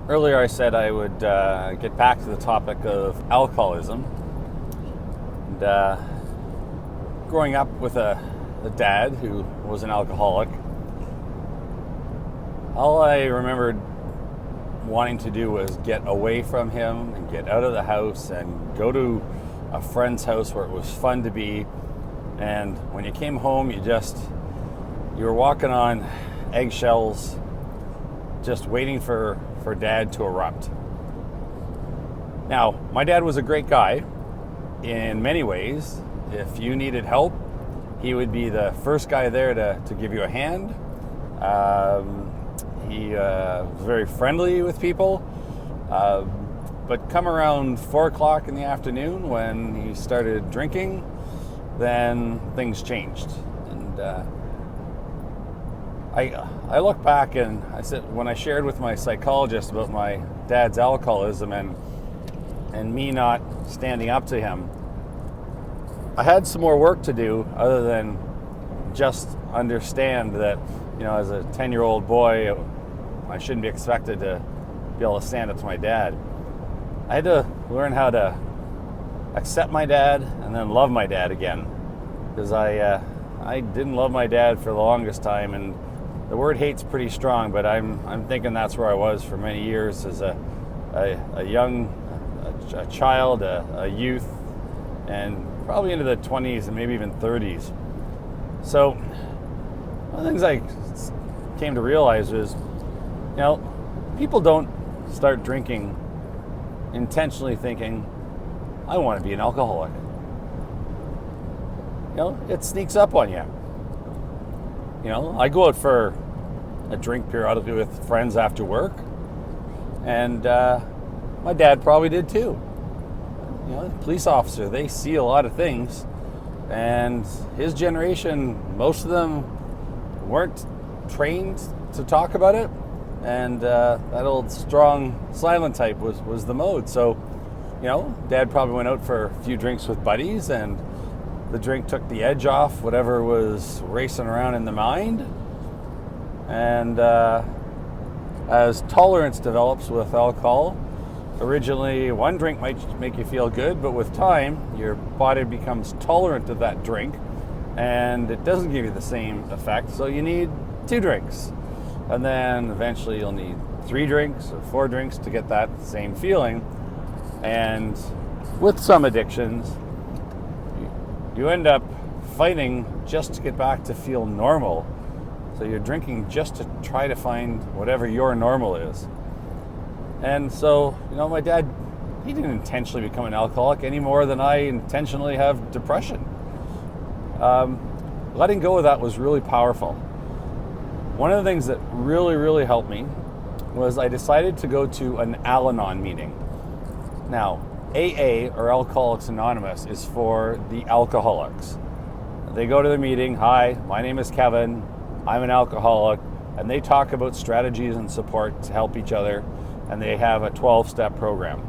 Earlier I said I would get back to the topic of alcoholism. And growing up with a dad who was an alcoholic, all I remembered wanting to do was get away from him and get out of the house and go to a friend's house where it was fun to be. And when you came home, you were walking on eggshells, just waiting for dad to erupt. Now, my dad was a great guy in many ways. If you needed help, he would be the first guy there to give you a hand. He was very friendly with people. But come around 4 o'clock in the afternoon when he started drinking, then things changed. And I look back and I said, when I shared with my psychologist about my dad's alcoholism and me not standing up to him, I had some more work to do other than just understand that, as a 10-year-old boy, I shouldn't be expected to be able to stand up to my dad. I had to learn how to accept my dad and then love my dad again, because I didn't love my dad for the longest time, and the word hate's pretty strong, but I'm thinking that's where I was for many years as a child, a youth, and probably into the 20s and maybe even 30s. So one of the things I came to realize was, people don't start drinking intentionally thinking, I want to be an alcoholic. It sneaks up on you. I go out for a drink periodically with friends after work, and my dad probably did too. Police officer, they see a lot of things, and his generation, most of them weren't trained to talk about it, and that old strong silent type was the mode. So, dad probably went out for a few drinks with buddies, and the drink took the edge off whatever was racing around in the mind. And as tolerance develops with alcohol, originally one drink might make you feel good, but with time, your body becomes tolerant to that drink, and it doesn't give you the same effect, so you need 2 drinks. And then eventually you'll need 3 drinks or 4 drinks to get that same feeling. And with some addictions, you end up fighting just to get back to feel normal. So you're drinking just to try to find whatever your normal is. And so, my dad, he didn't intentionally become an alcoholic any more than I intentionally have depression. Letting go of that was really powerful. One of the things that really, really helped me was I decided to go to an Al-Anon meeting. Now, AA, or Alcoholics Anonymous, is for the alcoholics. They go to the meeting, hi, my name is Kevin, I'm an alcoholic, and they talk about strategies and support to help each other, and they have a 12-step program.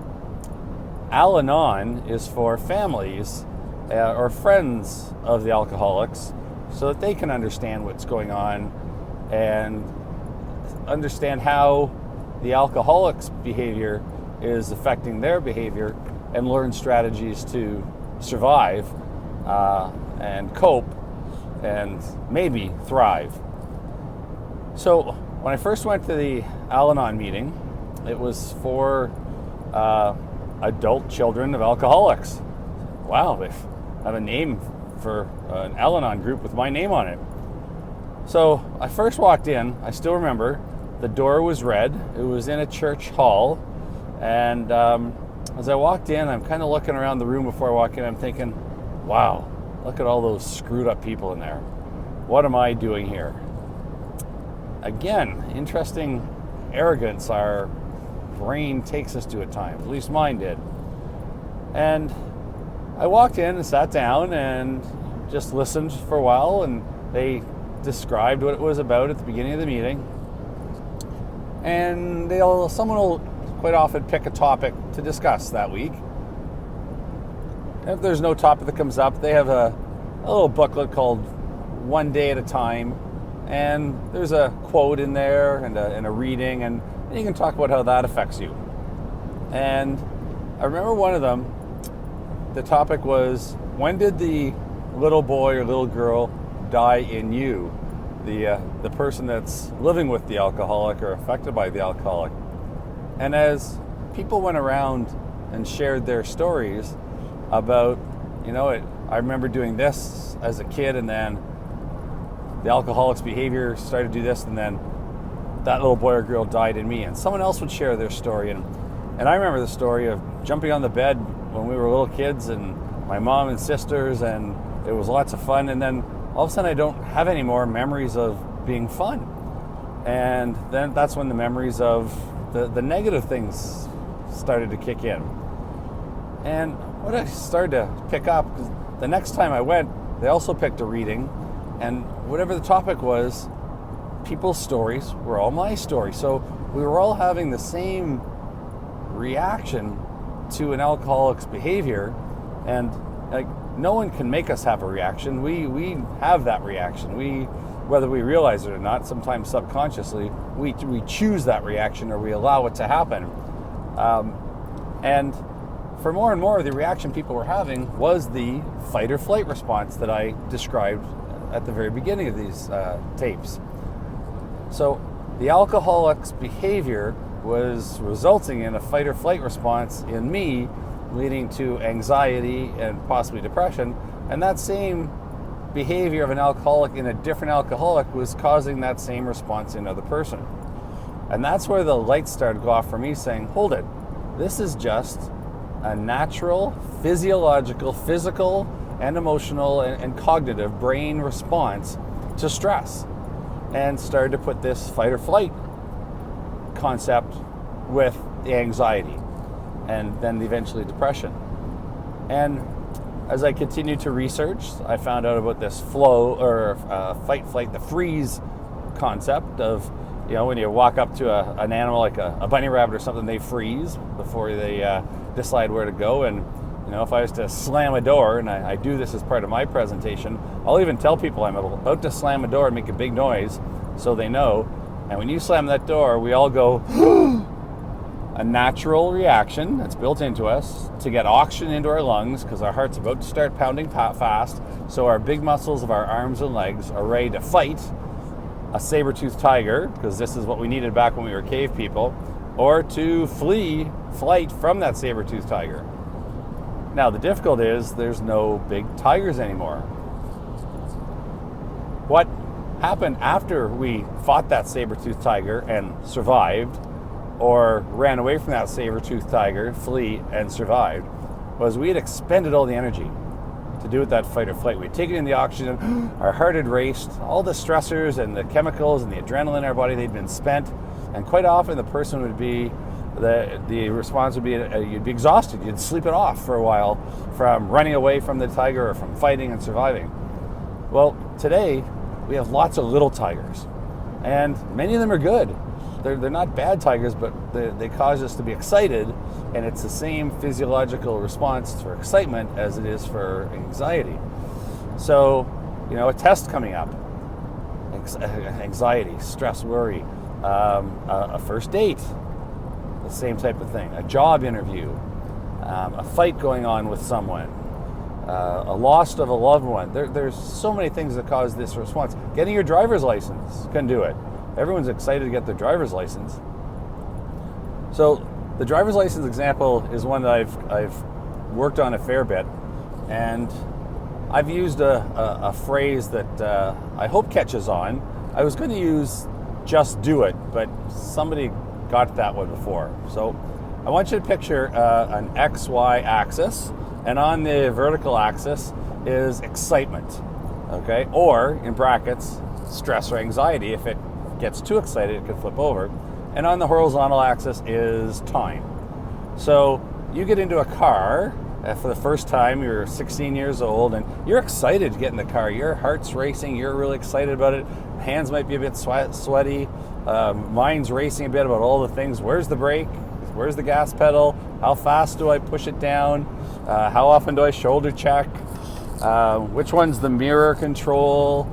Al-Anon is for families or friends of the alcoholics so that they can understand what's going on and understand how the alcoholic's behavior is affecting their behavior and learn strategies to survive and cope and maybe thrive. So when I first went to the Al-Anon meeting, it was for adult children of alcoholics. Wow, they have a name for an Al-Anon group with my name on it. So I first walked in, I still remember, the door was red, it was in a church hall, and as I walked in, I'm kind of looking around the room before I walk in, I'm thinking, wow, look at all those screwed up people in there. What am I doing here? Again, interesting arrogance our brain takes us to at times, at least mine did. And I walked in and sat down and just listened for a while, and they described what it was about at the beginning of the meeting. And someone will quite often pick a topic to discuss that week. And if there's no topic that comes up, they have a little booklet called One Day at a Time, and there's a quote in there and a reading, and you can talk about how that affects you. And I remember one of them, the topic was, when did the little boy or little girl die in you? The person that's living with the alcoholic or affected by the alcoholic. And as people went around and shared their stories about, I remember doing this as a kid, and then the alcoholic's behavior started to do this, and then that little boy or girl died in me. And someone else would share their story. And I remember the story of jumping on the bed when we were little kids, and my mom and sisters, and it was lots of fun. And then all of a sudden I don't have any more memories of being fun. And then that's when the memories of the negative things started to kick in. And what I started to pick up, because the next time I went, they also picked a reading, and whatever the topic was, people's stories were all my stories. So we were all having the same reaction to an alcoholic's behavior, and no one can make us have a reaction. We have that reaction. Whether we realize it or not, sometimes subconsciously, we choose that reaction, or we allow it to happen. And for more and more, the reaction people were having was the fight or flight response that I described at the very beginning of these tapes. So the alcoholic's behavior was resulting in a fight or flight response in me, leading to anxiety and possibly depression. And that same behavior of an alcoholic in a different alcoholic was causing that same response in another person. And that's where the lights started to go off for me, saying, hold it, this is just a natural, physiological, physical, and emotional and cognitive brain response to stress. And started to put this fight or flight concept with the anxiety, and then eventually depression. And as I continued to research, I found out about this flow or fight, flight, the freeze concept of, when you walk up to an animal like a bunny rabbit or something, they freeze before they decide where to go. And if I was to slam a door, and I do this as part of my presentation, I'll even tell people I'm about to slam a door and make a big noise so they know. And when you slam that door, we all go, a natural reaction that's built into us to get oxygen into our lungs, because our heart's about to start pounding fast. So our big muscles of our arms and legs are ready to fight a saber-toothed tiger, because this is what we needed back when we were cave people, or to flight from that saber-toothed tiger. Now, the difficulty is there's no big tigers anymore. What happened after we fought that saber-toothed tiger and survived, or ran away from that saber-toothed tiger, flee and survived, was we had expended all the energy to do with that fight or flight. We had taken in the oxygen, our heart had raced, all the stressors and the chemicals and the adrenaline in our body, they'd been spent, and quite often the person would be, the response would be, you'd be exhausted, you'd sleep it off for a while from running away from the tiger or from fighting and surviving. Well, today we have lots of little tigers, and many of them are good. They're not bad tigers, but they cause us to be excited, and it's the same physiological response for excitement as it is for anxiety. So, a test coming up, anxiety, stress, worry, a first date, the same type of thing, a job interview, a fight going on with someone, a loss of a loved one. There's so many things that cause this response. Getting your driver's license can do it. Everyone's excited to get their driver's license. So the driver's license example is one that I've worked on a fair bit, and I've used a phrase that I hope catches on. I was going to use just do it, but somebody got that one before. So I want you to picture an XY axis, and on the vertical axis is excitement, okay? Or, in brackets, stress or anxiety. If it gets too excited, it could flip over. And on the horizontal axis is time. So you get into a car for the first time, you're 16 years old, and you're excited to get in the car. Your heart's racing, you're really excited about it. Hands might be a bit sweaty. Mind's racing a bit about all the things. Where's the brake? Where's the gas pedal? How fast do I push it down? How often do I shoulder check? Which one's the mirror control?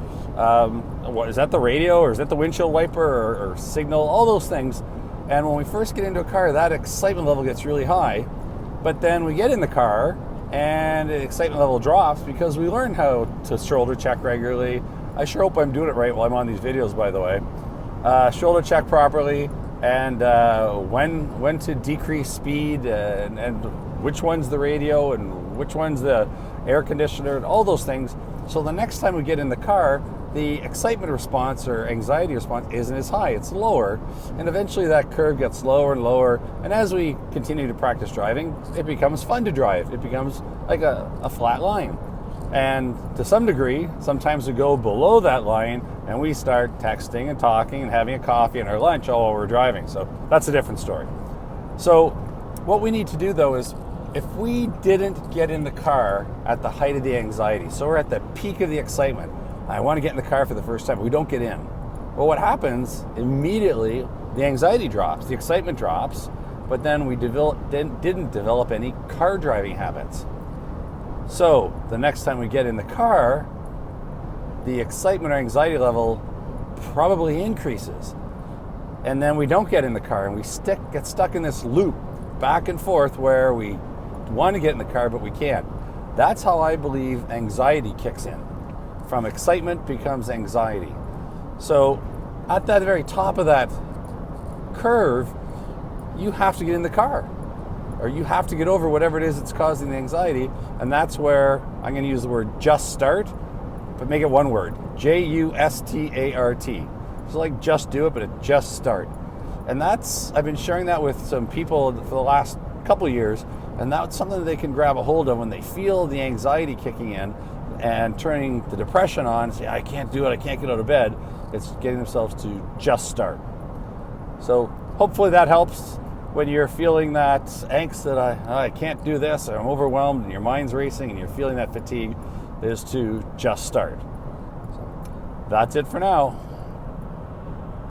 what is that, the radio, or is that the windshield wiper, or signal, all those things. And when we first get into a car, that excitement level gets really high. But then we get in the car and the excitement level drops because we learn how to shoulder check regularly. I sure hope I'm doing it right while I'm on these videos, by the way. Shoulder check properly, and when to decrease speed, and which one's the radio and which one's the air conditioner, and all those things. So the next time we get in the car, the excitement response or anxiety response isn't as high, it's lower, and eventually that curve gets lower and lower, and as we continue to practice driving, it becomes fun to drive. It becomes like a flat line. And to some degree, sometimes we go below that line and we start texting and talking and having a coffee and our lunch all while we're driving. So that's a different story. So what we need to do though is, if we didn't get in the car at the height of the anxiety, so we're at the peak of the excitement, I want to get in the car for the first time, we don't get in. Well, what happens immediately, the anxiety drops, the excitement drops, but then we didn't develop any car driving habits. So the next time we get in the car, the excitement or anxiety level probably increases. And then we don't get in the car and we get stuck in this loop back and forth where we want to get in the car but we can't. That's how I believe anxiety kicks in. From excitement becomes anxiety. So at that very top of that curve, you have to get in the car, or you have to get over whatever it is that's causing the anxiety. And that's where I'm going to use the word JuStart, but make it one word, JuStart. So like just do it, but just start. And I've been sharing that with some people for the last couple of years, and that's something that they can grab a hold of when they feel the anxiety kicking in and turning the depression on and say, I can't do it, I can't get out of bed. It's getting themselves to just start. So hopefully that helps when you're feeling that angst that I can't do this, or I'm overwhelmed, and your mind's racing and you're feeling that fatigue, is to just start. So that's it for now.